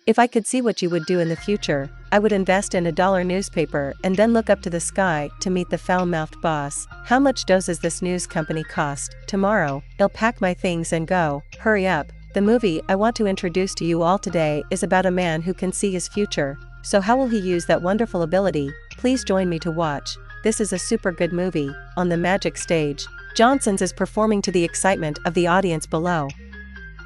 If I could see what you would do in the future, I would invest in a dollar newspaper and then look up to the sky to meet the foul-mouthed boss. How much does this news company cost? Tomorrow, I'll pack my things and go. Hurry up. The movie I want to introduce to you all today is about a man who can see his future. So how will he use that wonderful ability? Please join me to watch. This is a super good movie. On the magic stage, Johnson's is performing to the excitement of the audience below.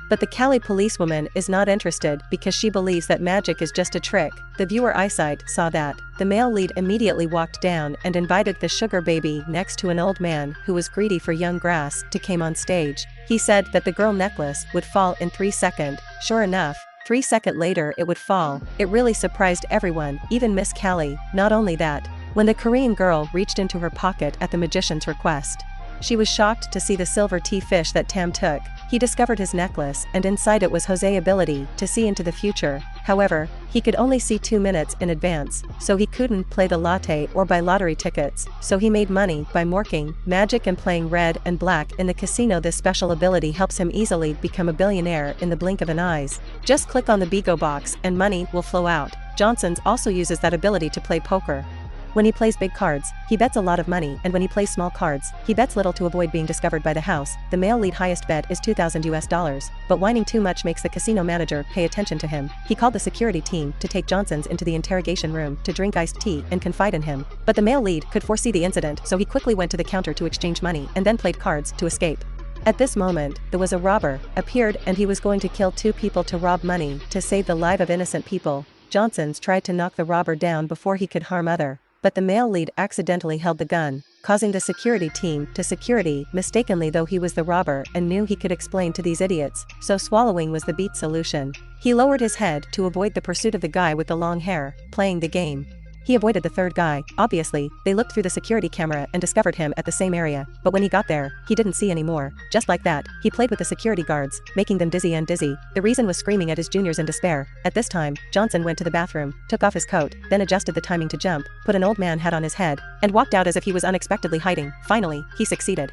But the Cali policewoman is not interested because she believes that magic is just a trick. The viewer eyesight saw that. The male lead immediately walked down and invited the sugar baby next to an old man who was greedy for young grass to come on stage. He said that the girl necklace would fall in 3 seconds. Sure enough, 3 seconds later it would fall. It really surprised everyone, even Miss Cali. Not only that, when the Korean girl reached into her pocket at the magician's request, she was shocked to see the silver tea fish that Tam took. He discovered his necklace and inside it was Jose's ability to see into the future. However, he could only see 2 minutes in advance, so he couldn't play the latte or buy lottery tickets, so he made money by working magic and playing red and black in the casino. This special ability helps him easily become a billionaire in the blink of an eye. Just click on the Bigo box and money will flow out. Johnson's also uses that ability to play poker. When he plays big cards, he bets a lot of money, and when he plays small cards, he bets little to avoid being discovered by the house. The male lead highest bet is $2,000, but whining too much makes the casino manager pay attention to him. He called the security team to take Johnson's into the interrogation room to drink iced tea and confide in him. But the male lead could foresee the incident, so he quickly went to the counter to exchange money and then played cards to escape. At this moment, there was a robber appeared and he was going to kill 2 people to rob money to save the life of innocent people. Johnson's tried to knock the robber down before he could harm other. But the male lead accidentally held the gun, causing the security team to security mistakenly, though he was the robber and knew he could explain to these idiots, so swallowing was the beat solution. He lowered his head to avoid the pursuit of the guy with the long hair, playing the game. He avoided the third guy. Obviously, they looked through the security camera and discovered him at the same area, but when he got there, he didn't see anymore. Just like that, he played with the security guards, making them dizzy and dizzy. The reason was screaming at his juniors in despair. At this time, Johnson went to the bathroom, took off his coat, then adjusted the timing to jump, put an old man hat on his head, and walked out as if he was unexpectedly hiding. Finally, he succeeded.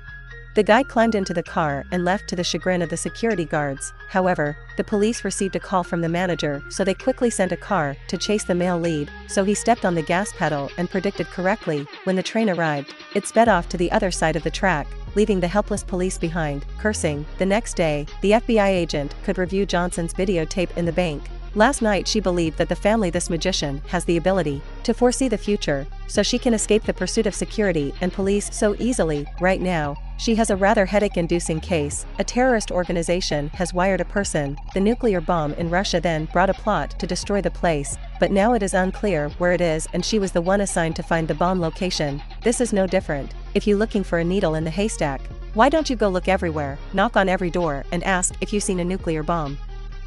The guy climbed into the car and left to the chagrin of the security guards. However, the police received a call from the manager, so they quickly sent a car to chase the male lead, so he stepped on the gas pedal and predicted correctly. When the train arrived, it sped off to the other side of the track, leaving the helpless police behind, cursing. The next day, the FBI agent could review Johnson's videotape in the bank. Last night she believed that the family this magician has the ability to foresee the future, so she can escape the pursuit of security and police so easily. Right now, she has a rather headache-inducing case. A terrorist organization has wired a person. The nuclear bomb in Russia then brought a plot to destroy the place, but now it is unclear where it is and she was the one assigned to find the bomb location. This is no different. If you're looking for a needle in the haystack, why don't you go look everywhere, knock on every door, and ask if you've seen a nuclear bomb?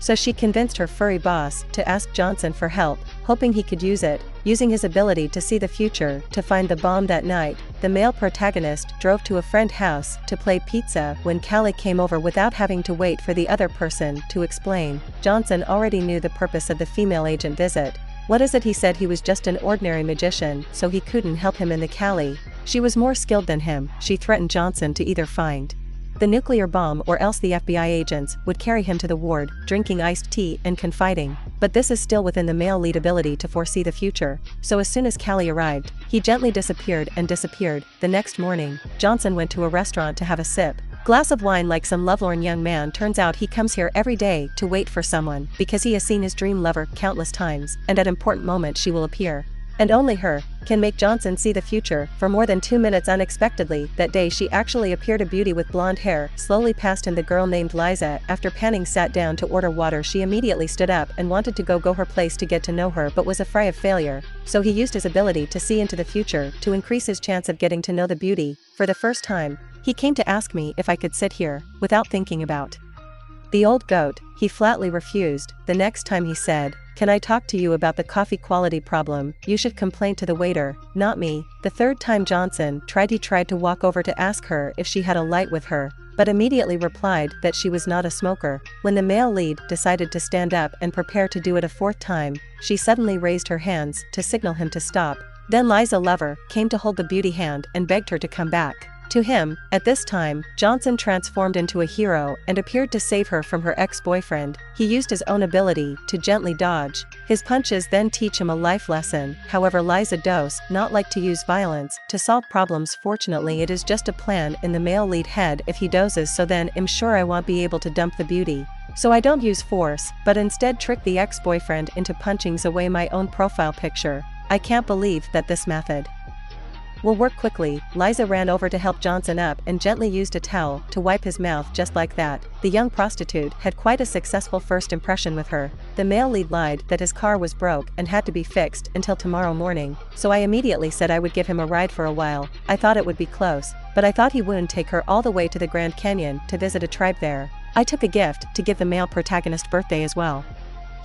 So she convinced her furry boss to ask Johnson for help, hoping he could use it, using his ability to see the future, to find the bomb. That night, the male protagonist drove to a friend's house to play pizza when Callie came over without having to wait for the other person to explain. Johnson already knew the purpose of the female agent visit. What is it? He said he was just an ordinary magician, so he couldn't help him in the Callie. She was more skilled than him. She threatened Johnson to either find the nuclear bomb or else the FBI agents would carry him to the ward, drinking iced tea and confiding. But this is still within the male lead ability to foresee the future, so as soon as Callie arrived, he gently disappeared and disappeared. The next morning, Johnson went to a restaurant to have a glass of wine like some lovelorn young man. Turns out he comes here every day to wait for someone, because he has seen his dream lover countless times, and at important moments she will appear. And only her can make Johnson see the future for more than 2 minutes. Unexpectedly, that day she actually appeared, a beauty with blonde hair, slowly passed him. The girl named Liza, after panning, sat down to order water. She immediately stood up and wanted to go her place to get to know her, but was afraid of failure, so he used his ability to see into the future to increase his chance of getting to know the beauty. For the first time, he came to ask me if I could sit here, without thinking about the old goat. He flatly refused. The next time he said, "Can I talk to you about the coffee quality problem? You should complain to the waiter, not me." The third time Johnson tried, he tried to walk over to ask her if she had a light with her, but immediately replied that she was not a smoker. When the male lead decided to stand up and prepare to do it a fourth time, she suddenly raised her hands to signal him to stop. Then Liza Lover came to hold the beauty hand and begged her to come back. To him, at this time, Johnson transformed into a hero and appeared to save her from her ex-boyfriend. He used his own ability to gently dodge. His punches then teach him a life lesson. However, Liza does not like to use violence to solve problems. Fortunately, it is just a plan in the male lead head. If he dozes, so then I'm sure I won't be able to dump the beauty. So I don't use force, but instead trick the ex-boyfriend into punching away my own profile picture. I can't believe that this method will work quickly. Liza ran over to help Johnson up and gently used a towel to wipe his mouth. Just like that, the young prostitute had quite a successful first impression with her. The male lead lied that his car was broke and had to be fixed until tomorrow morning, so I immediately said I would give him a ride for a while. I thought it would be close, but I thought he wouldn't take her all the way to the Grand Canyon to visit a tribe there. I took a gift to give the male protagonist birthday as well.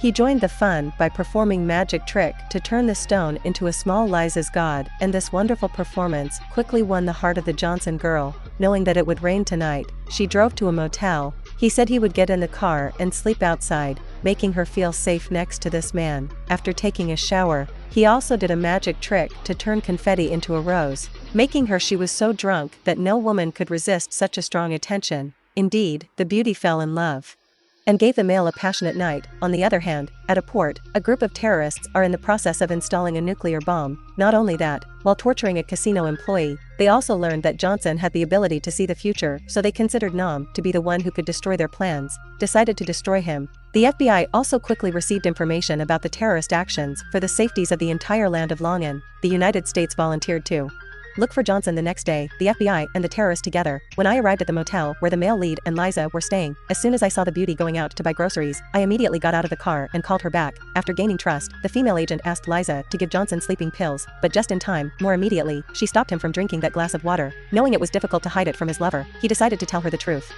He joined the fun by performing magic trick to turn the stone into a small Liza's god, and this wonderful performance quickly won the heart of the Johnson girl. Knowing that it would rain tonight, she drove to a motel. He said he would get in the car and sleep outside, making her feel safe next to this man. After taking a shower, he also did a magic trick to turn confetti into a rose, making her she was so drunk that no woman could resist such a strong attention. Indeed, the beauty fell in love and gave the male a passionate night. On the other hand, at a port, a group of terrorists are in the process of installing a nuclear bomb. Not only that, while torturing a casino employee, they also learned that Johnson had the ability to see the future, so they considered Nam to be the one who could destroy their plans, decided to destroy him. The FBI also quickly received information about the terrorist actions. For the safeties of the entire land of Longan, the United States volunteered to look for Johnson the next day, the FBI and the terrorists together. When I arrived at the motel where the male lead and Liza were staying, as soon as I saw the beauty going out to buy groceries, I immediately got out of the car and called her back. After gaining trust, the female agent asked Liza to give Johnson sleeping pills, but just in time. More immediately, she stopped him from drinking that glass of water. Knowing it was difficult to hide it from his lover, he decided to tell her the truth.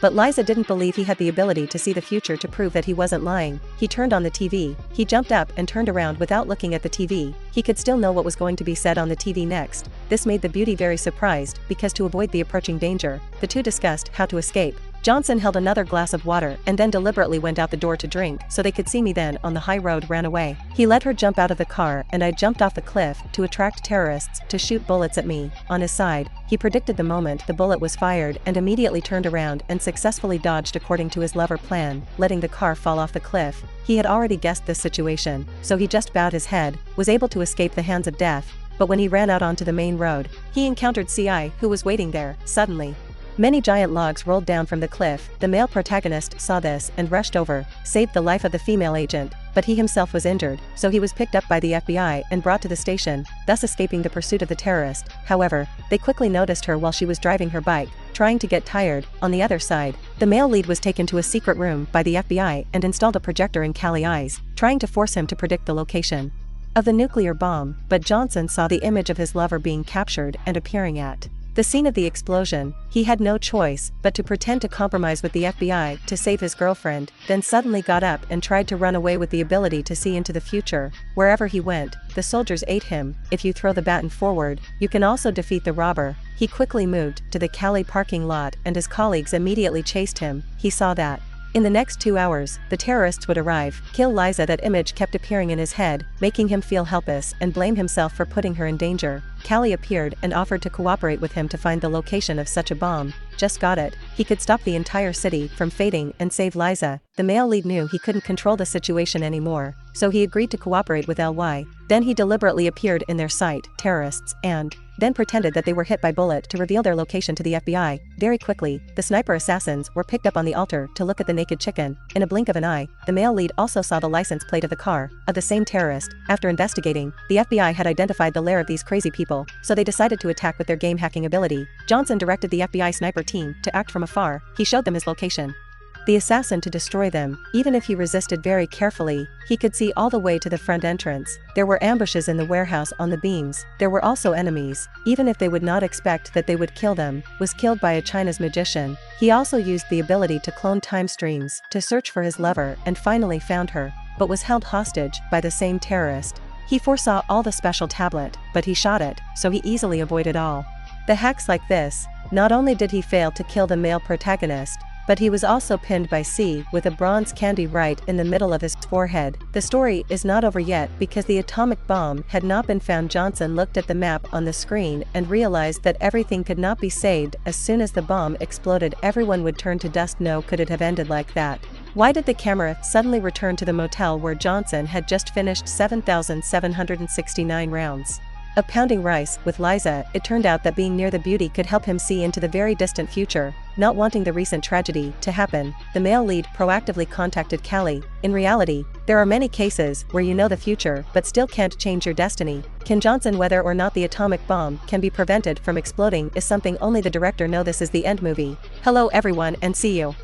But Liza didn't believe he had the ability to see the future. To prove that he wasn't lying, he turned on the TV. He jumped up and turned around without looking at the TV. He could still know what was going to be said on the TV next. This made the beauty very surprised, because to avoid the approaching danger, the two discussed how to escape. Johnson held another glass of water and then deliberately went out the door to drink so they could see me. Then on the high road ran away. He let her jump out of the car and I jumped off the cliff to attract terrorists to shoot bullets at me. On his side, he predicted the moment the bullet was fired and immediately turned around and successfully dodged according to his lover plan, letting the car fall off the cliff. He had already guessed this situation, so he just bowed his head, was able to escape the hands of death. But when he ran out onto the main road, he encountered CI, who was waiting there. Suddenly, many giant logs rolled down from the cliff. The male protagonist saw this and rushed over, saved the life of the female agent, but he himself was injured, so he was picked up by the FBI and brought to the station, thus escaping the pursuit of the terrorist. However, they quickly noticed her while she was driving her bike, trying to get tired. On the other side, the male lead was taken to a secret room by the FBI and installed a projector in Cali's eyes, trying to force him to predict the location of the nuclear bomb. But Johnson saw the image of his lover being captured and appearing at the scene of the explosion. He had no choice but to pretend to compromise with the FBI to save his girlfriend, then suddenly got up and tried to run away with the ability to see into the future. Wherever he went, the soldiers ate him. If you throw the baton forward, you can also defeat the robber. He quickly moved to the Cali parking lot and his colleagues immediately chased him. He saw that in the next 2 hours, the terrorists would arrive, kill Liza. That image kept appearing in his head, making him feel helpless and blame himself for putting her in danger. Cali appeared and offered to cooperate with him to find the location of such a bomb. Just got it. He could stop the entire city from fading and save Liza. The male lead knew he couldn't control the situation anymore, so he agreed to cooperate with Ly. Then he deliberately appeared in their sight, terrorists, and then pretended that they were hit by bullet to reveal their location to the FBI. Very quickly, the sniper assassins were picked up on the altar to look at the naked chicken. In a blink of an eye, the male lead also saw the license plate of the car of the same terrorist. After investigating, the FBI had identified the lair of these crazy people, so they decided to attack with their game hacking ability. Johnson directed the FBI sniper team to act from afar. He showed them his location, the assassin, to destroy them. Even if he resisted very carefully, he could see all the way to the front entrance. There were ambushes in the warehouse on the beams. There were also enemies. Even if they would not expect that they would kill them, was killed by a China's magician. He also used the ability to clone time streams to search for his lover and finally found her, but was held hostage by the same terrorist. He foresaw all the special tablet, but he shot it, so he easily avoided all the hacks like this. Not only did he fail to kill the male protagonist, but he was also pinned by C with a bronze candy right in the middle of his forehead. The story is not over yet because the atomic bomb had not been found. Johnson looked at the map on the screen and realized that everything could not be saved. As soon as the bomb exploded, everyone would turn to dust. No, could it have ended like that? Why did the camera suddenly return to the motel where Johnson had just finished 7,769 rounds of pounding rice with Liza? It turned out that being near the beauty could help him see into the very distant future. Not wanting the recent tragedy to happen, the male lead proactively contacted Callie. In reality, there are many cases where you know the future but still can't change your destiny. Can Johnson whether or not the atomic bomb can be prevented from exploding is something only the director knows. This is the end movie. Hello everyone and see you.